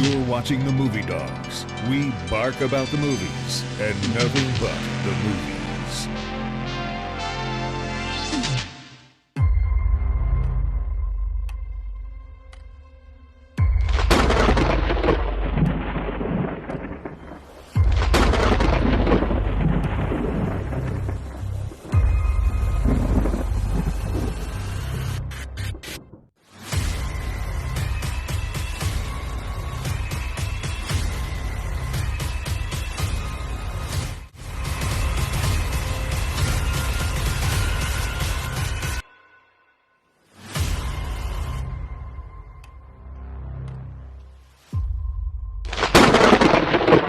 You're watching the Movie Dawgs. We bark about the movies and nothing but the movies.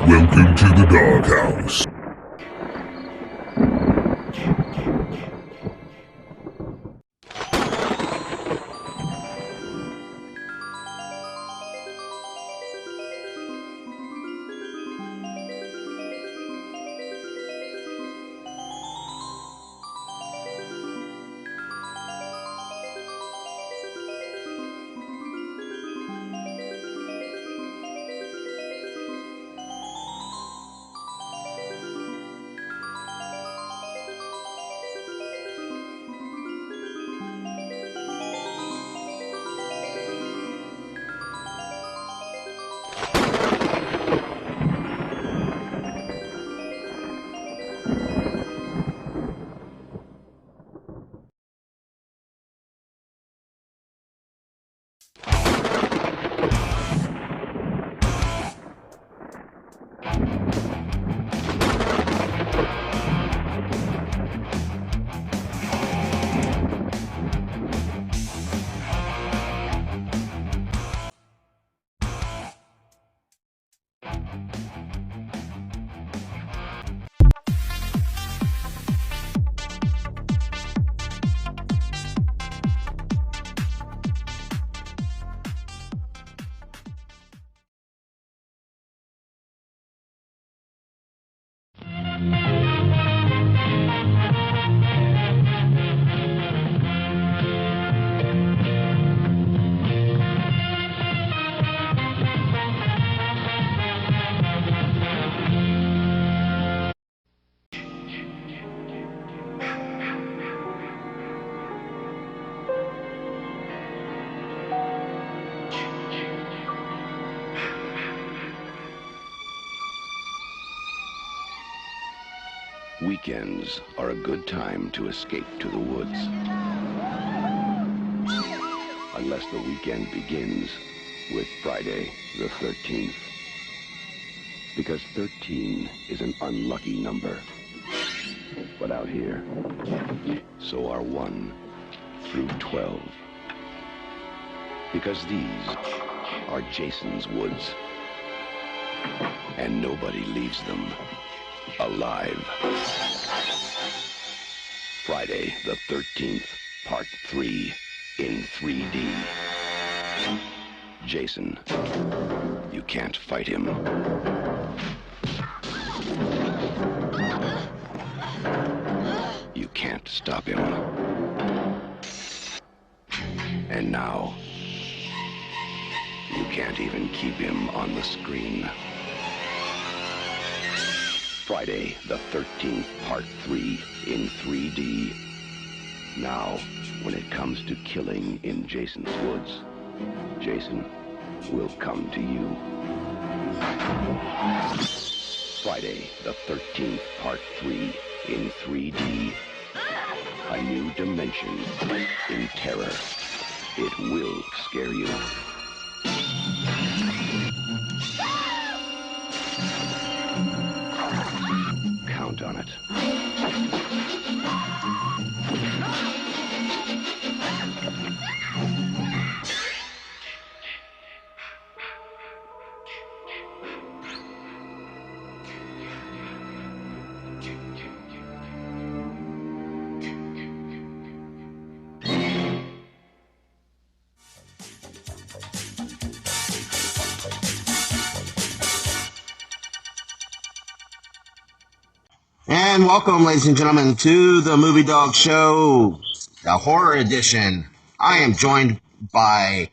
Welcome to the doghouse. Weekends are a good time to escape to the woods. Unless the weekend begins with Friday the 13th. Because 13 is an unlucky number. But out here, so are 1 through 12. Because these are Jason's woods. And nobody leaves them alive. Friday the 13th, Part 3, in 3D. Jason, you can't fight him. You can't stop him. And now, you can't even keep him on the screen. Friday the 13th, Part 3, in 3D. Now, when it comes to killing in Jason's woods, Jason will come to you. Friday the 13th, Part 3, in 3D. A new dimension in terror. It will scare you. Count on it. And welcome, ladies and gentlemen, to the Movie Dawgs Show, the horror edition. I am joined by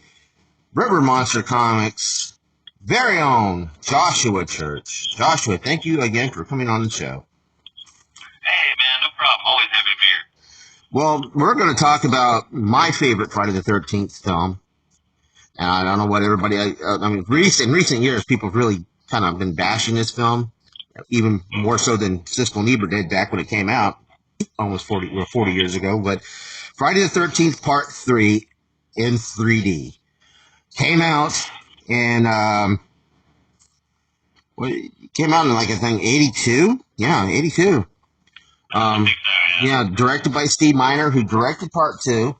River Monster Comics, very own Joshua Church. Joshua, thank you again for coming on the show. Hey, man, no problem. Always happy to be here. Well, we're going to talk about my favorite Friday the 13th film. And I don't know what everybody, in recent years, people have really kind of been bashing this film, even more so than Siskel and Ebert did back when it came out, almost 40 years ago. But Friday the 13th Part 3 in 3D came out in, like, I think, 82? Yeah, 82. Directed by Steve Miner, who directed Part 2.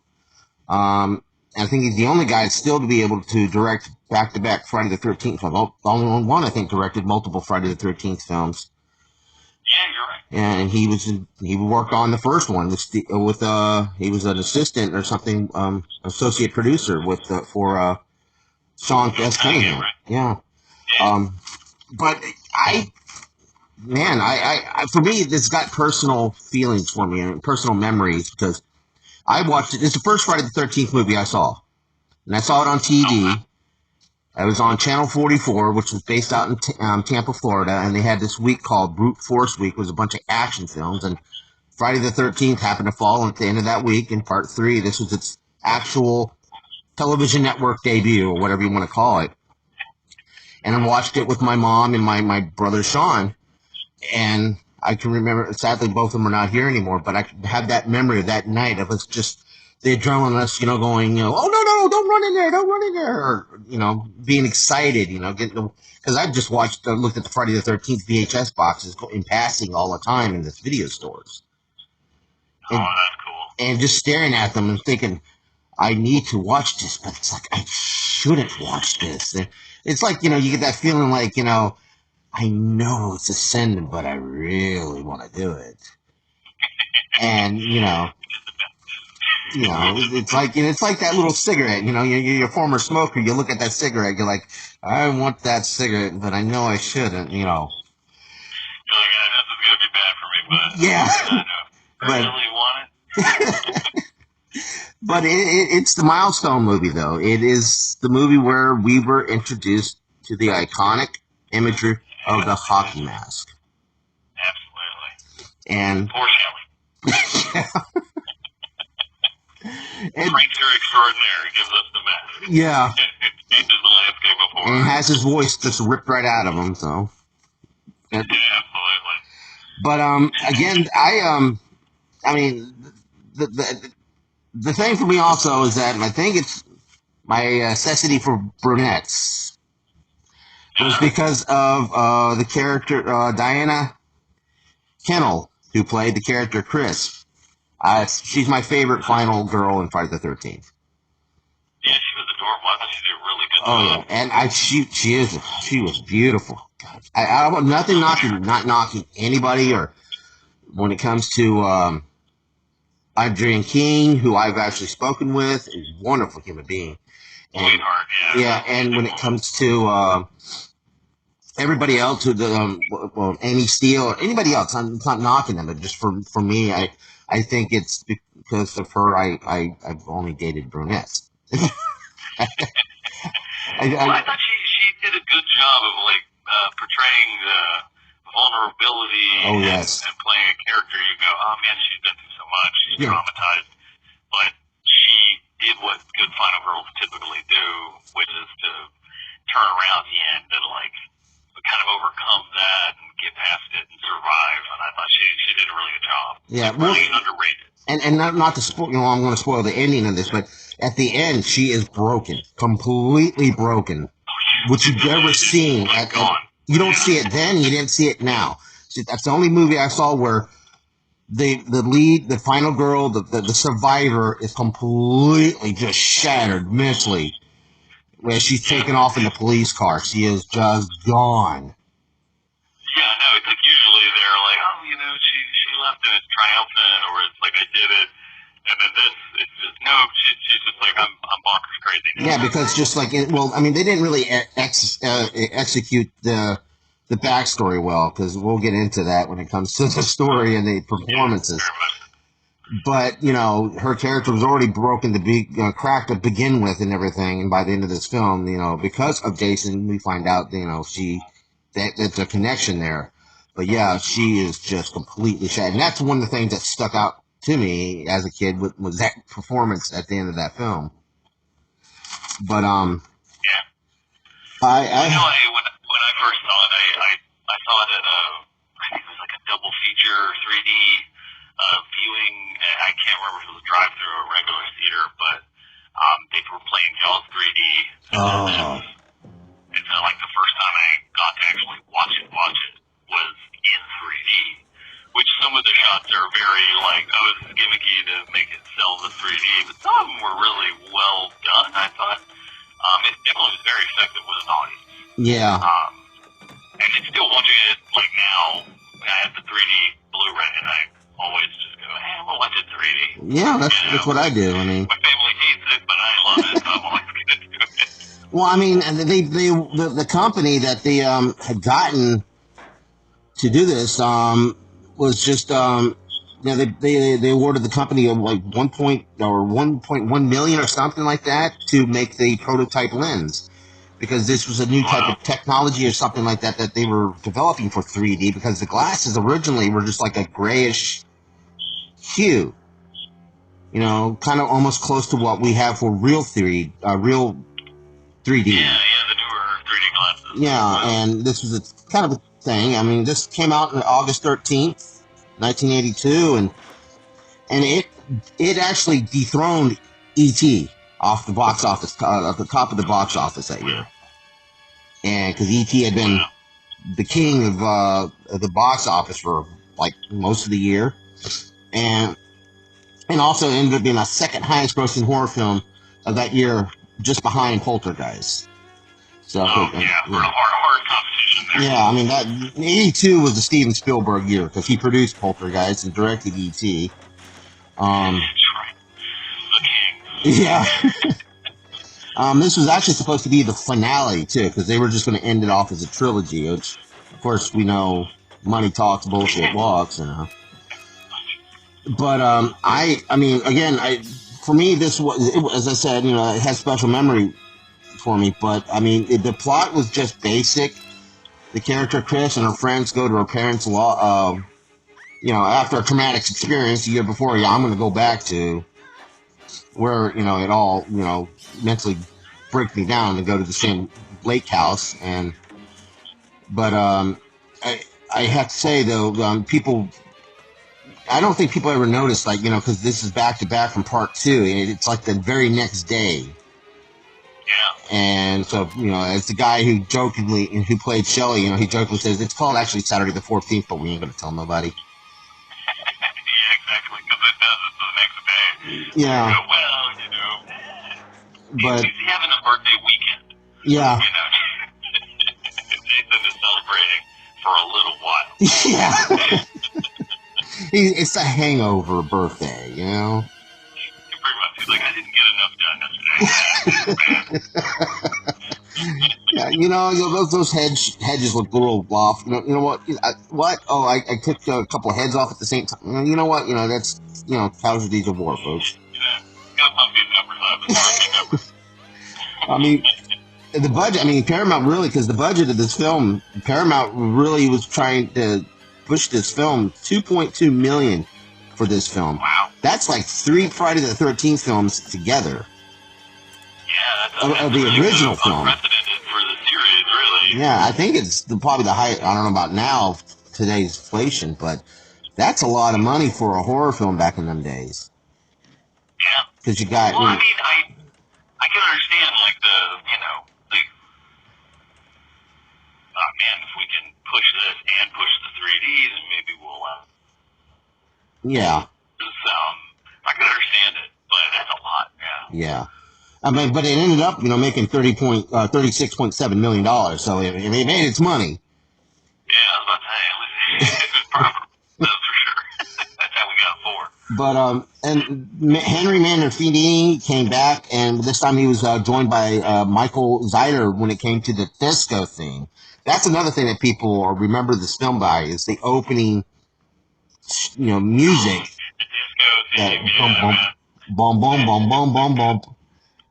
I think he's the only guy still to be able to direct back-to-back Friday the 13th films. The only one, I think, directed multiple Friday the 13th films. Yeah, you're right. And he worked on the first one he was an assistant or something, associate producer for Sean S. Cunningham. Right. Yeah. But for me, it's got personal feelings for me and personal memories because I watched it. It's the first Friday the 13th movie I saw. And I saw it on TV. I was on Channel 44, which was based out in Tampa, Florida. And they had this week called Brute Force Week. It was a bunch of action films. And Friday the 13th happened to fall at the end of that week in Part 3. This was its actual television network debut, or whatever you want to call it. And I watched it with my mom and my brother Sean. And I can remember, sadly, both of them are not here anymore, but I have that memory of that night of us just, the adrenaline, us, going, oh, no, don't run in there, or, being excited, because I've just looked at the Friday the 13th VHS boxes in passing all the time in the video stores. And, that's cool. And just staring at them and thinking, I need to watch this, but it's like, I shouldn't watch this. And it's like, you get that feeling like, I know it's ascending, but I really want to do it. And, it's like that little cigarette, you're a former smoker, you look at that cigarette, you're like, I want that cigarette, but I know I shouldn't, You're like, this is going to be bad for me, but yeah. I really want it. But it's the milestone movie, though. It is the movie where we were introduced to the iconic imagery of the hockey mask. Absolutely. And foreshadowing. Prankster extraordinary gives us the mask. Yeah. It changes the landscape before. And has his voice just ripped right out of him, so. Yeah, absolutely. But again, the thing for me also is that I think it's my necessity for brunettes. It was because of the character Diana Kennel, who played the character Chris. She's my favorite final girl in Friday the 13th. Yeah, she was adorable. I thought she did a really good job. Oh yeah, and she was beautiful. I not knocking anybody, or when it comes to Adrienne King, who I've actually spoken with, is a wonderful human being. And, sweetheart, yeah. Yeah, and when it comes to everybody else, Amy Steele or anybody else, I'm not knocking them, but just for me, I think it's because of her. I've only dated brunettes. I thought she did a good job of portraying the vulnerability. Oh, yes. And playing a character. You go, oh man, she's been through so much. She's Yeah. traumatized, but she did what good final girls typically do, which is to turn around at the end and kind of overcome that and get past it and survive. And I thought she did a really good job. Yeah, really underrated. And not to spoil, I'm going to spoil the ending of this, but at the end, she is broken, completely broken, which you've never seen. You don't see it then, you didn't see it now. See, that's the only movie I saw where the lead, the final girl, the survivor is completely just shattered mentally. Where she's taken off in the police car. She is just gone. Yeah, no, it's like usually they're like, oh, she left and it's triumphant, or it's like I did it. And then this, it's just, no, she's just like, I'm bonkers crazy now. Yeah, because just like, they didn't really execute the backstory well, because we'll get into that when it comes to the story and the performances. But, you know, her character was already broken to be cracked to begin with and everything. And by the end of this film, you know, because of Jason, we find out, you know, that's a connection there. But yeah, she is just completely shattered. And that's one of the things that stuck out to me as a kid was that performance at the end of that film. But, Yeah. I When I first saw it, I saw it at I think it was like a double feature 3D viewing. I can't remember if it was a drive-through or a regular theater, but they were playing Jaws 3D. oh, And so like the first time I got to actually watch it was in 3D. Which some of the shots are very like, oh, this is gimmicky to make it sell the 3D, but some of them were really well done, I thought. It definitely was very effective with an audience. yeah. And it's still watching it like now. I have the 3D Blu-ray, and I always just go, hey, I'm gonna watch it 3D. Yeah, that's what I do. I mean, my family hates it, but I love it, so I'm always gonna do it. well, I mean, and the company that they had gotten to do this was just you know, they awarded the company like 1.1 million or something like that to make the prototype lens, because this was a new type of technology or something like that that they were developing for 3D, because the glasses originally were just like a grayish hue, you know, kind of almost close to what we have for real 3D. Yeah, the newer 3D glasses. Yeah, and this was a kind of a thing. I mean, this came out on August 13th, 1982, and it actually dethroned E.T. off the box office, at the top of the box office that year. And because E.T. had been the king of the box office for like most of the year, and also ended up being the second highest grossing horror film of that year, just behind Poltergeist. So, hard competition there. Yeah, I mean, that 82 was the Steven Spielberg year, because he produced Poltergeist and directed E.T. That's right. The king. Yeah. This was actually supposed to be the finale, too, because they were just going to end it off as a trilogy, which, of course, we know money talks, bullshit walks, you know. But, I mean, again, for me, this was, as I said, you know, it has special memory for me, but, I mean, the plot was just basic. The character Chris and her friends go to her parents' you know, after a traumatic experience the year before. Yeah, I'm going to go back to where, you know, it all, you know, mentally break me down to go to the same lake house. But I have to say though, people, I don't think people ever noticed, like, you know, because this is back to back from part 2, and it's like the very next day. Yeah. And so, you know, as the guy who played Shelley, you know, he jokingly says it's called actually Saturday the 14th, but we ain't gonna tell nobody. Yeah, exactly, because it does it the next day. Yeah. So, well, you know, But he's having a birthday weekend. Yeah. You know, Jason is celebrating for a little while. Yeah. It's a hangover birthday, you know? Pretty much. He's like, I didn't get enough done yesterday. Yeah, you know, those hedges look a little off. You know what? What? Oh, I took a couple of heads off at the same time. You know what? You know, that's, you know, casualties of war, folks. Got some good numbers up. I mean, the budget, I mean, Paramount really, because the budget of this film, Paramount really was trying to push this film, $2.2 million for this film. Wow. That's like 3 Friday the 13th films together. Yeah, that's of the really original film. Unprecedented for the series, really. Yeah, I think it's probably the highest. I don't know about now, today's inflation, but that's a lot of money for a horror film back in them days. Yeah. Because you got. Well, I mean, I can understand, like, man, if we can push this and push the 3D, then maybe we'll, Yeah. I can understand it, but that's a lot, yeah. Yeah. I mean, but it ended up, you know, making $36.7 million, so it made its money. Yeah, I was about to say, it was profitable, that's for sure. That's how we got 4. But, and Henry Manfredini came back, and this time he was joined by Michael Zeider when it came to the disco theme. That's another thing that people remember this film by, is the opening, you know, music. The disco that theme, boom, boom, boom, boom, boom, boom, boom, boom.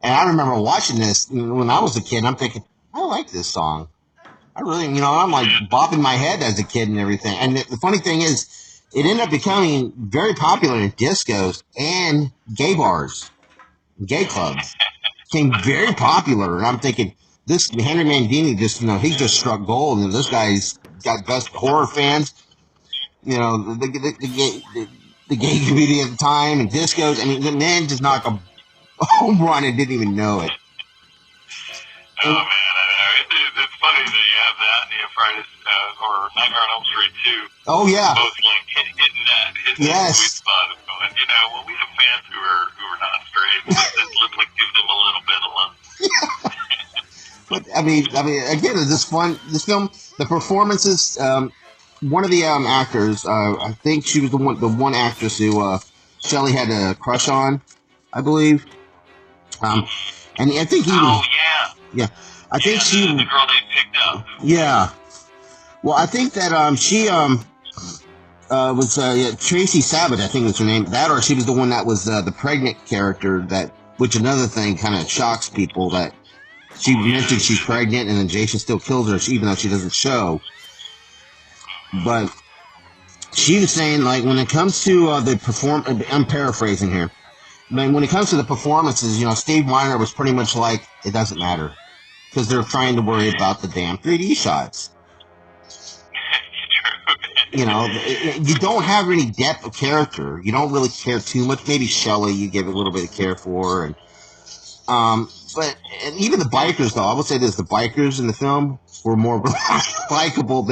And I remember watching this when I was a kid. And I'm thinking, I like this song. I really, I'm like bopping my head as a kid and everything. And the funny thing is, it ended up becoming very popular in discos and gay bars, gay clubs. Became very popular. And I'm thinking, this Henry Mancini just, he just struck gold. And this guy's got best horror fans. The gay community at the time and discos. I mean, the man just knocked a home run and didn't even know it. Oh man, it's funny that you have that and you have Friday or Nightmare on Elm Street too. Oh yeah. Both like hitting that sweet spot of going. Well, we have fans who are not straight. Let's like give them a little bit of love. But I mean, again, this film, the performances. One of the actors, I think she was the one actress who Shelley had a crush on, I believe. And I think he. Oh yeah. I think she. The girl they picked up. Yeah. Well, I think that she was Tracy Sabat, I think was her name. That, or she was the one that was the pregnant character. Which another thing kind of shocks people, that she mentioned she's pregnant and then Jason still kills her, even though she doesn't show. But she was saying, like, when it comes to I'm paraphrasing here. But when it comes to the performances, Steve Weiner was pretty much like, it doesn't matter, because they're trying to worry about the damn 3D shots. You don't have any depth of character. You don't really care too much. Maybe Shelley, you give a little bit of care for, and even the bikers, though, I would say this: the bikers in the film were more likable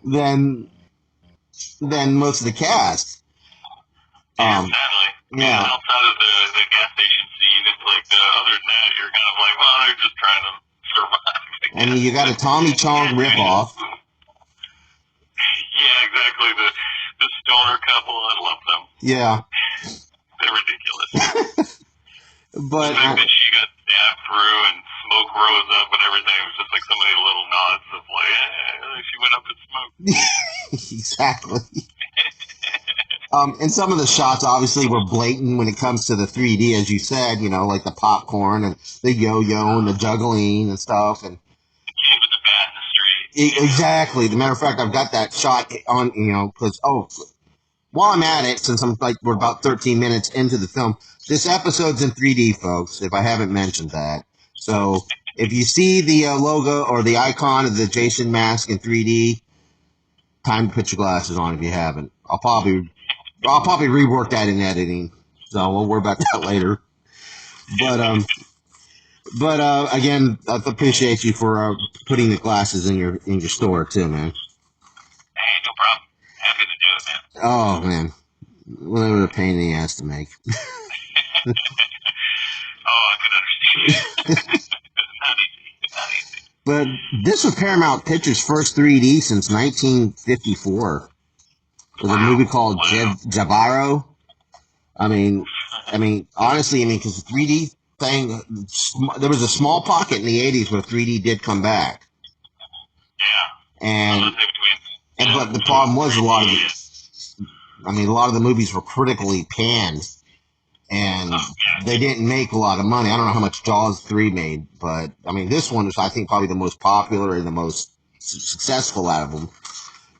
than most of the cast. Sadly. Yeah. Outside of the gas station scene, it's like, other than that, you're kind of like, well, they're just trying to survive. I mean, you got a Tommy Chong ripoff. Yeah, exactly. The stoner couple, I love them. Yeah. They're ridiculous. But the fact that she got stabbed through and smoke rose up and everything, it was just like so many little nods of like, she went up in smoke. Exactly. And some of the shots obviously were blatant when it comes to the 3D, as you said, like the popcorn and the yo-yo and the juggling and stuff. And the kid with the bat in the street. Exactly. As a matter of fact, I've got that shot on, because, while I'm at it, since we're about 13 minutes into the film, this episode's in 3D, folks, if I haven't mentioned that. So if you see the logo or the icon of the Jason mask in 3D, time to put your glasses on if you haven't. I'll probably rework that in editing, so we'll worry about that later. But again, I appreciate you for putting the glasses in your store too, man. Hey, no problem. Happy to do it, man. Oh man, well, they were a pain in the ass to make. I can understand. Not easy. But this was Paramount Pictures' first 3D since 1954. It was a movie called Jabaro. I mean, honestly, because the 3D thing, there was a small pocket in the 80s where 3D did come back. Yeah. But the problem was a lot of the movies were critically panned, and they didn't make a lot of money. I don't know how much Jaws 3 made, but this one was, I think, probably the most popular and the most successful out of them.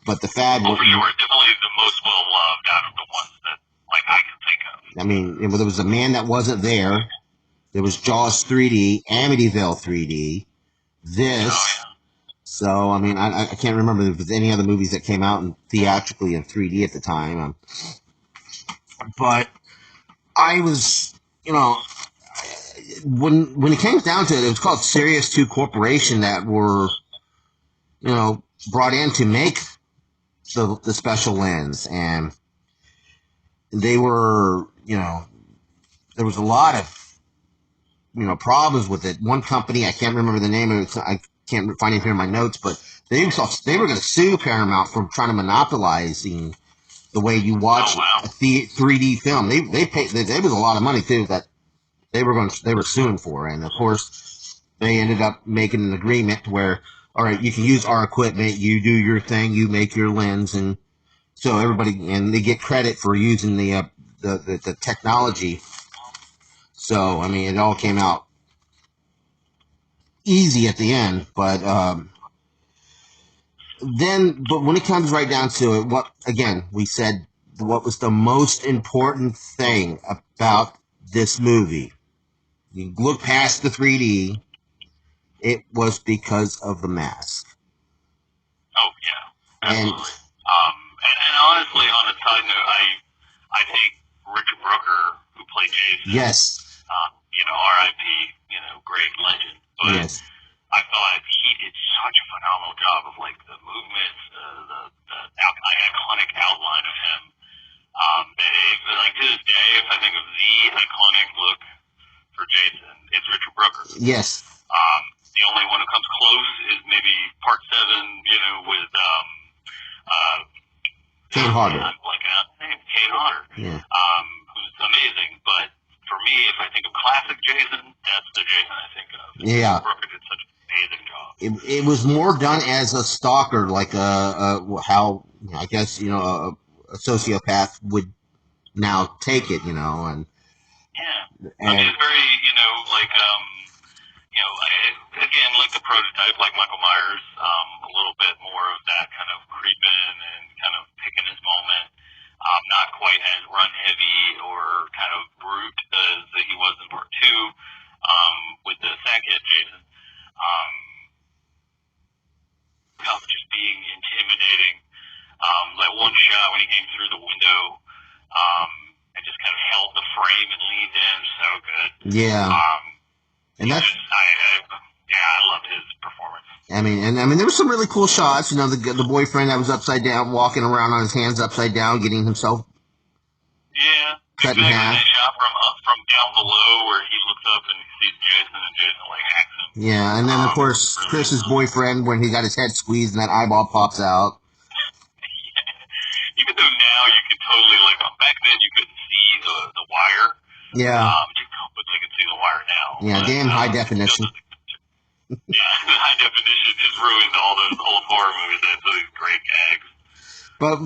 But the fad was... for sure, definitely the most well-loved out of the ones that, I can think of. There was A Man That Wasn't There. There was Jaws 3D, Amityville 3D, this. Oh, yeah. So, I can't remember if there's any other movies that came out theatrically in 3D at the time. But I was, when it came down to it, it was called Sirius 2 Corporation that were, brought in to make the special lens. And they were, there was a lot of, problems with it. One company, I can't remember the name of it, I can't find it here in my notes, but they were going to sue Paramount for trying to monopolizing the way you watch a 3D film. They paid, there was a lot of money too that they were suing for, and of course they ended up making an agreement where, all right, you can use our equipment, you do your thing, you make your lens, and so everybody, and they get credit for using the the technology. So I mean, it all came out easy at the end, but when it comes right down to it, we said what was the most important thing about this movie? You look past the 3D, it was because of the mask. Oh yeah, absolutely. And honestly, on a side note, I think Richard Brooker, who played Jason, yes, R.I.P., great legend, but yes. I thought he did such a phenomenal job of like the movements, the iconic outline of him. Like to this day, if I think of the iconic look for Jason, it's Richard Brooker. Yes. The only one who comes close is maybe Part 7, with Kane Hodder. I'm blanking out the name, Kane Hodder. Yeah. Who's amazing, but for me, if I think of classic Jason, that's the Jason I think of. Yeah. Brooker did such an amazing job. It was more done as a stalker, like how I guess a sociopath would now take it, and yeah. I mean, it's very again, like the prototype, like Michael Myers, a little bit more of that kind of creeping and kind of picking his moment. Not quite as run heavy or kind of brute as he was in Part 2 with the Sackhead Jason. Just being intimidating. That one shot when he came through the window and just kind of held the frame and leaned in, so good. Yeah. And that's I loved his performance. I mean, there were some really cool shots. The boyfriend that was upside down, walking around on his hands upside down, getting himself cut in half. That shot from down below where he looks up and sees Jason and Jason like hacks him. Yeah, and then of course Chris's boyfriend when he got his head squeezed and that eyeball pops out. Even though now you could totally back then you couldn't see the wire. Yeah. But they can see the wire now. Yeah, damn high definition. The high definition just ruined all those old horror movies and so these great gags. But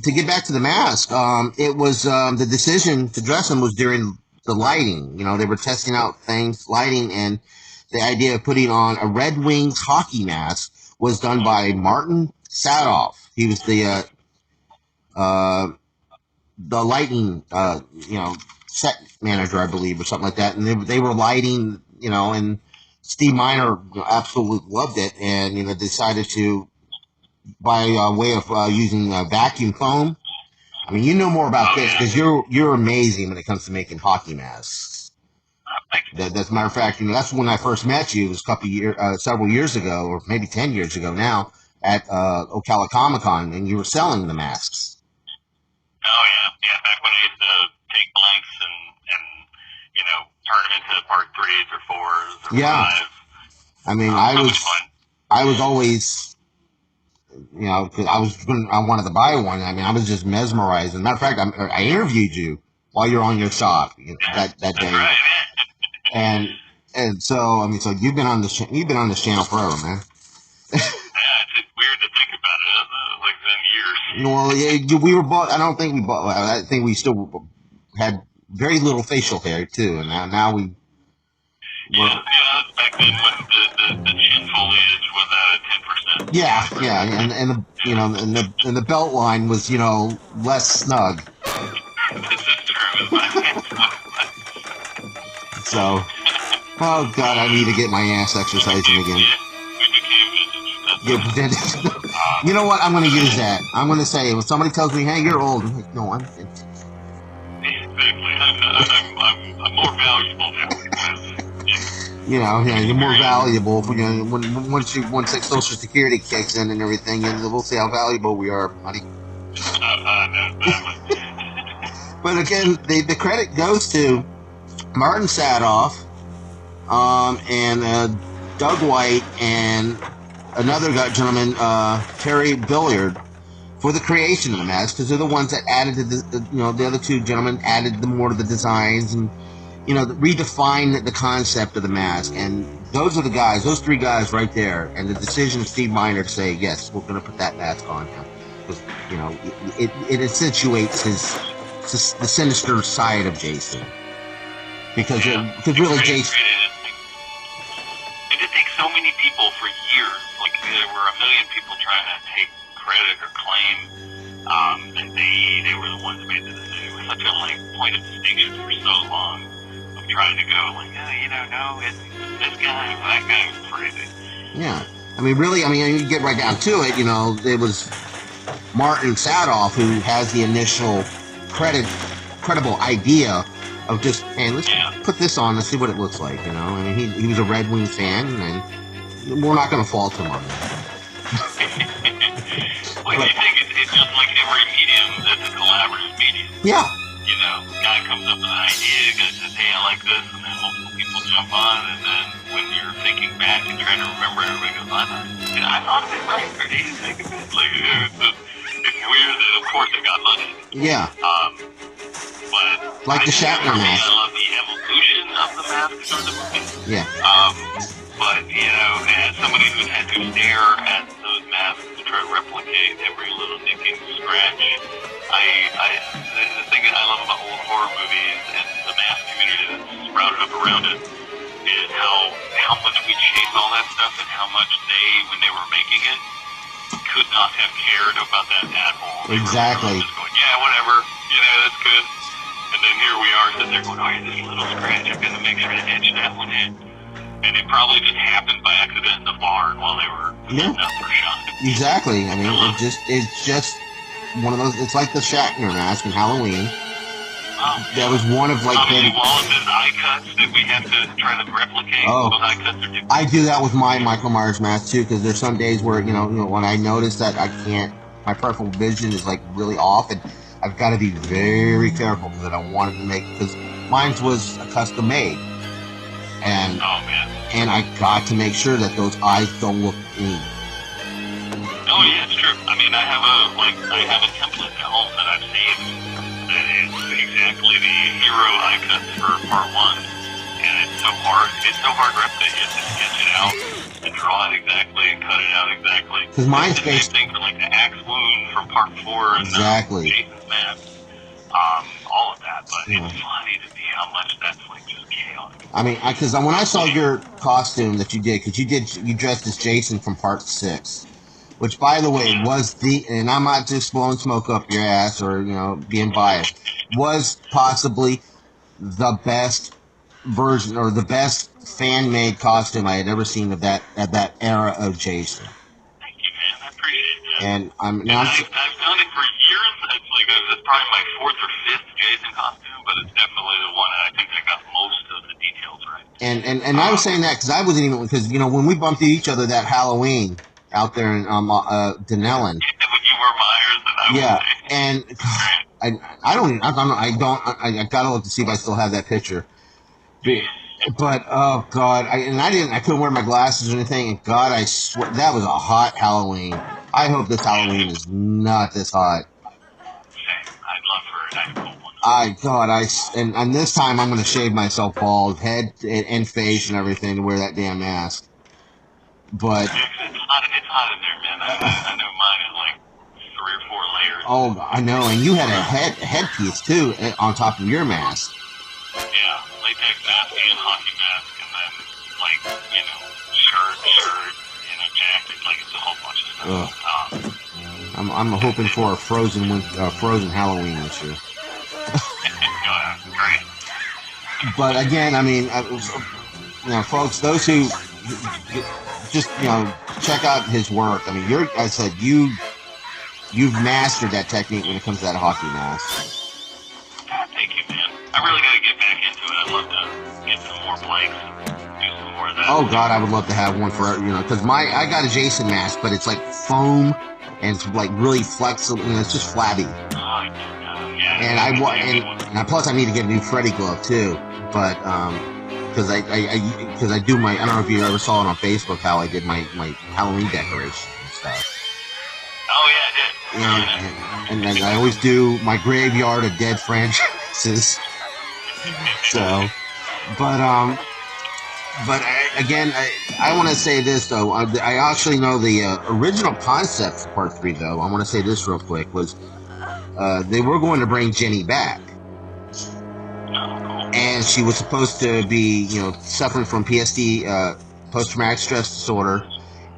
to get back to the mask, it was the decision to dress him was during the lighting. They were testing out things, lighting, and the idea of putting on a Red Wings hockey mask was done by Martin Sadoff. He was the lighting, set manager, I believe, or something like that. And they were lighting, and Steve Miner absolutely loved it, and decided to, by way of using vacuum foam. I mean, you know more about this because you're amazing when it comes to making hockey masks. As a matter of fact, that's when I first met you. It was several years ago, or maybe 10 years ago now, at Ocala Comic Con, and you were selling the masks. Oh yeah, back when I used to take blanks and turn them into Part 3s or 4s or 5s. I mean, I was always, because I wanted to buy one. I mean, I was just mesmerized. As a matter of fact, I interviewed you while you're on your shop that day. Right. And so I mean, so you've been on this channel forever, man. It's weird to think about it. Like been years. Well, yeah, we were bought. I don't think we bought. I think we still had very little facial hair too, and now we. Back then when the chin foliage was at 10%. Yeah, and the belt line was less snug. This is true. So, oh God, I need to get my ass exercising again. We became vintage. You know what? I'm going to use that. I'm going to say when somebody tells me, "Hey, you're old," I'm like, "No, I'm vintage." Exactly. I'm more valuable now. You're more valuable once that Social Security kicks in and everything, and we'll see how valuable we are, buddy. But again, the credit goes to Martin Sadoff, and Doug White, and another gentleman, Terry Billiard, for the creation of the mask, because they're the ones that added to the other two gentlemen added more to the designs and redefine the concept of the mask. And those three guys right there, and the decision of Steve Miner to say, yes, we're going to put that mask on him, because it accentuates his the sinister side of Jason. Because really Jason. It did take so many people for years. Like there were a million people trying to take credit or claim that they were the ones that made the decision. It was such a point of distinction for so long of trying to go no, it's this guy, that guy was crazy. Yeah, I mean, really, you get right down to it. It was Martin Sadoff who has the initial credible idea of just, hey, let's put this on, let's see what it looks like. He was a Red Wings fan, and we're not going to fault him on that. You think it's just like every medium that's a collaborative medium. Yeah. Guy comes up with an idea, guy says, hey, I like this, and then multiple people jump on, and then when you're thinking back and trying to remember, everybody goes, I thought of it right, or did you think of it? It's weird that, of course, it got money. Yeah. But like the Shatner mask. I love the evolution of the masks or the movie. Yeah. But, as somebody who's had to stare at those masks to try to replicate every little nicking scratch, the thing that I love about old horror movies and the mask community that's sprouted up around it is how much we chase all that stuff and how much when they were making it, could not have cared about that at all. Exactly. Just going, yeah, whatever, that's good. And then here we are sitting there going, oh, this little scratch, I'm going to make sure to etch that one in. And it probably just happened by accident in the barn while they were setting up for shot. Exactly. It's just one of those. It's like the Shatner mask in Halloween. That was one of Obviously, Wallace's eye cuts that we have to try to replicate. Oh, those eye cuts are different. I do that with my Michael Myers mask too, because there's some days where when I notice that I can't, my peripheral vision is really off, and I've got to be very careful because I don't want it to because mine was a custom made. And I got to make sure that those eyes don't look clean. Oh yeah, it's true. I have a template at home that I've saved that is exactly the hero eye cuts for part 1, and it's so hard to replicate. You have to sketch it out and draw it exactly and cut it out exactly. Because mine's the same thing for the axe wound from part 4 and Jason's mask. All of that, but it's funny to me how much that's just chaotic. Because when I saw your costume that you did, because you dressed as Jason from part 6, which, by the way, was and I'm not just blowing smoke up your ass or being biased, was possibly the best version or the best fan-made costume I had ever seen of that era of Jason. Thank you, man. I appreciate that. And I've done it for years. It's probably my 4th or 5th Jason costume, but it's definitely the one I think I got most of the details right. And I was saying that because I wasn't even, because when we bumped into each other that Halloween out there in Dunnellon. When you were Myers and I was and I gotta look to see if I still have that picture. But oh god, I couldn't wear my glasses or anything, and God, I swear that was a hot Halloween. I hope this Halloween is not this hot. I'd love for it. I have a cool one. And this time I'm going to shave myself bald, head and face and everything to wear that damn mask. But it's hot in there, man. I know mine is 3 or 4 layers. Oh, I know, and you had a headpiece too on top of your mask. Yeah, latex mask and hockey mask, and then shirt, jacket. It's a whole bunch of stuff. I'm hoping for a frozen Halloween this year. Great. But again, folks, those who just check out his work. You've mastered that technique when it comes to that hockey mask. Thank you, man. I really got to get back into it. I'd love to get some more blanks and do some more of that. Oh God, I would love to have one for because I got a Jason mask, but it's like foam and it's really flexible. It's just flabby. Oh, yeah. And plus I need to get a new Freddy glove too, but because I do I don't know if you ever saw it on Facebook how I did my Halloween decoration and stuff. Oh yeah, I did. And then I always do my graveyard of dead franchises. So, but I want to say this though. I actually know the original concept for part 3 though. I want to say this real quick was they were going to bring Jenny back. And she was supposed to be, suffering from PSD, post-traumatic stress disorder.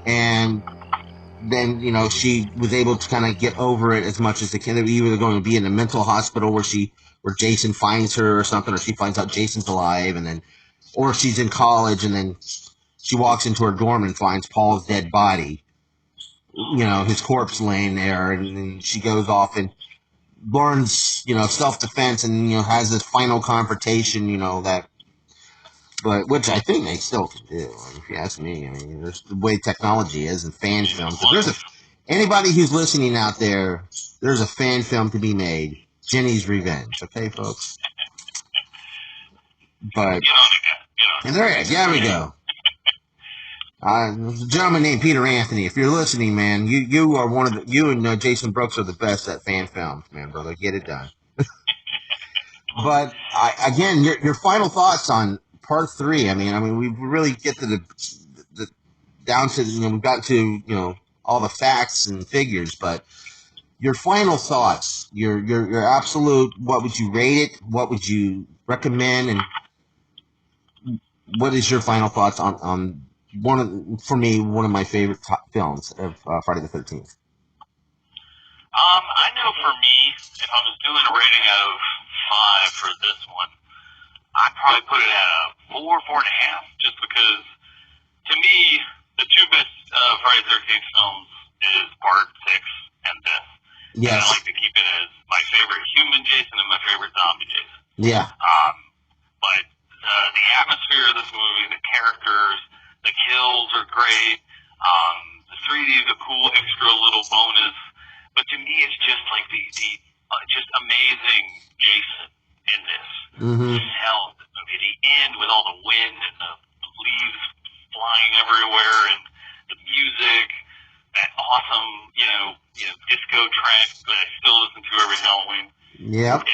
And then, she was able to kind of get over it as much as they can. They were either going to be in a mental hospital where Jason finds her or something, or she finds out Jason's alive, and then, or she's in college and then she walks into her dorm and finds Paul's dead body, his corpse laying there, and then she goes off and learns, self-defense and, has this final confrontation, but which I think they still can do, if you ask me. I mean, there's the way technology is in fan films. If anybody who's listening out there, there's a fan film to be made. Jenny's Revenge, okay, folks? But, and there we go. There's a gentleman named Peter Anthony. If you're listening, man, you are you and Jason Brooks are the best at fan films, man, brother. Get it done. But again, your final thoughts on part 3. I mean, we really get to the down to we've got to all the facts and figures, but your final thoughts, your absolute, what would you rate it? What would you recommend? And what is your final thoughts on one of my favorite films of Friday the 13th? I know for me, if I was doing a rating out of 5 for this one, I'd probably put it at a 4, 4.5, just because, to me, the two best Friday the 13th films is part 6 and this. Yes. And I like to keep it as my favorite human Jason and my favorite zombie Jason. Yeah. But the atmosphere of this movie, the characters, the kills are great. The 3D is a cool extra little bonus. But to me, it's just like the just amazing Jason in this. Mm-hmm. Hell, at the end with all the wind and the leaves flying everywhere and the music, that awesome, disco track that I still listen to every Halloween. Yep.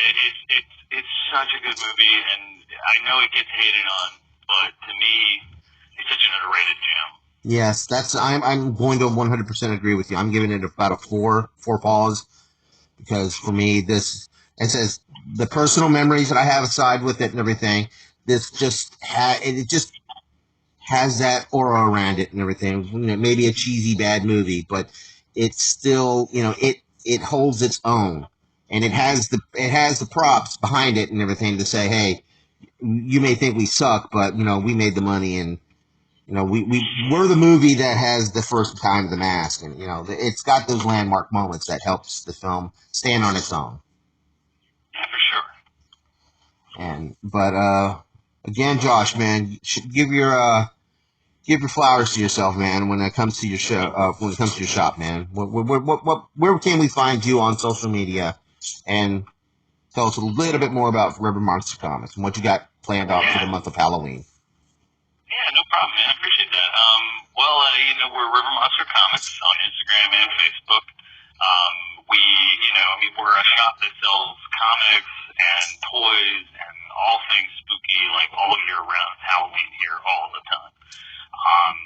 It's such a good movie, and I know it gets hated on, but to me, it's such an underrated gem. Yes, I'm going to 100% agree with you. I'm giving it about a 4 paws, because for me, it says the personal memories that I have aside with it and everything, this just has that aura around it and everything. Maybe a cheesy bad movie, but it's still, it holds its own, and it has the props behind it and everything to say, hey, you may think we suck, but we made the money, and we're the movie that has the first time of the mask, and it's got those landmark moments that helps the film stand on its own. Yeah, for sure. But again, Josh, man, you should give your flowers to yourself, man. When it comes to your show, when it comes to your shop, man, where can we find you on social media? And tell us a little bit more about River Monster Comics and what you got planned out for the month of Halloween. Yeah, no problem, man. I appreciate that. We're River Monster Comics on Instagram and Facebook. We're a shop that sells comics and toys and all things spooky, like all year round. Halloween here all the time.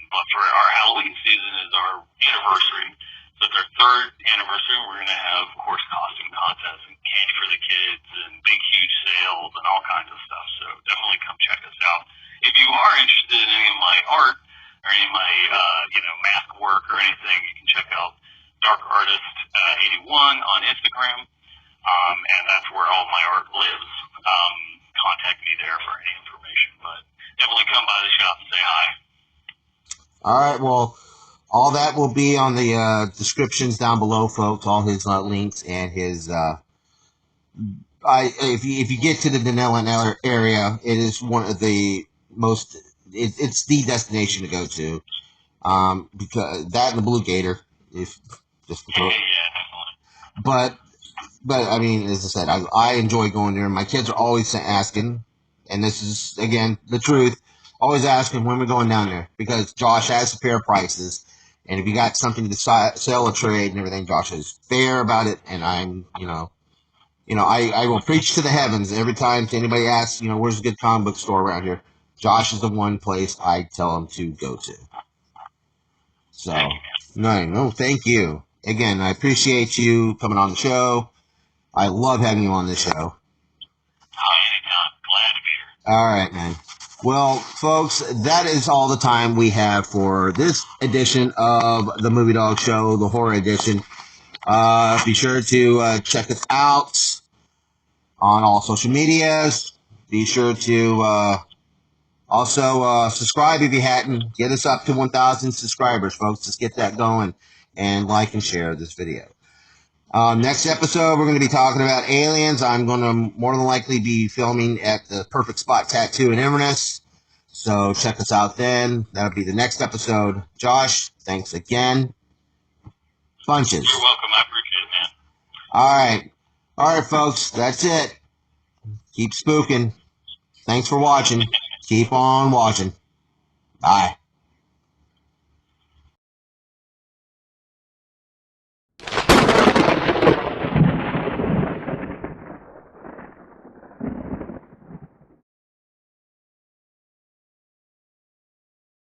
But for our Halloween season is our anniversary. So it's our 3rd anniversary. We're going to have, of course, costume contests and candy for the kids and big, huge sales and all kinds of stuff. So definitely come check us out. If you are interested in any of my art or any of my, mask work or anything, you can check out Dark Artist 81 on Instagram, and that's where all my art lives. Contact me there for any information, but definitely come by the shop and say hi. All right, well, all that will be on the descriptions down below, folks. All his links and his. If you get to the Dunnellon area, it is one of the most. It's the destination to go to, because that and the Blue Gator, if just yeah, definitely. But I mean, as I said, I enjoy going there. My kids are always asking, and this is again the truth. Always asking when we're going down there, because Josh has fair prices, and if you got something to sell or trade and everything, Josh is fair about it. And I'm, I will preach to the heavens every time anybody asks, where's a good comic book store around here. Josh is the one place I tell them to go to. So, no, thank you again. I appreciate you coming on the show. I love having you on the show. Oh, anytime. Glad to be here. All right, man. Well, folks, that is all the time we have for this edition of the Movie Dawgs Show, the horror edition. Be sure to check us out on all social medias. Be sure to also subscribe if you hadn't. Get us up to 1,000 subscribers, folks. Let's get that going. And like and share this video. Next episode, we're going to be talking about aliens. I'm going to more than likely be filming at the Perfect Spot Tattoo in Inverness. So check us out then. That'll be the next episode. Josh, thanks again. Bunches. You're welcome. I appreciate it, man. All right. All right, folks. That's it. Keep spooking. Thanks for watching. Keep on watching. Bye.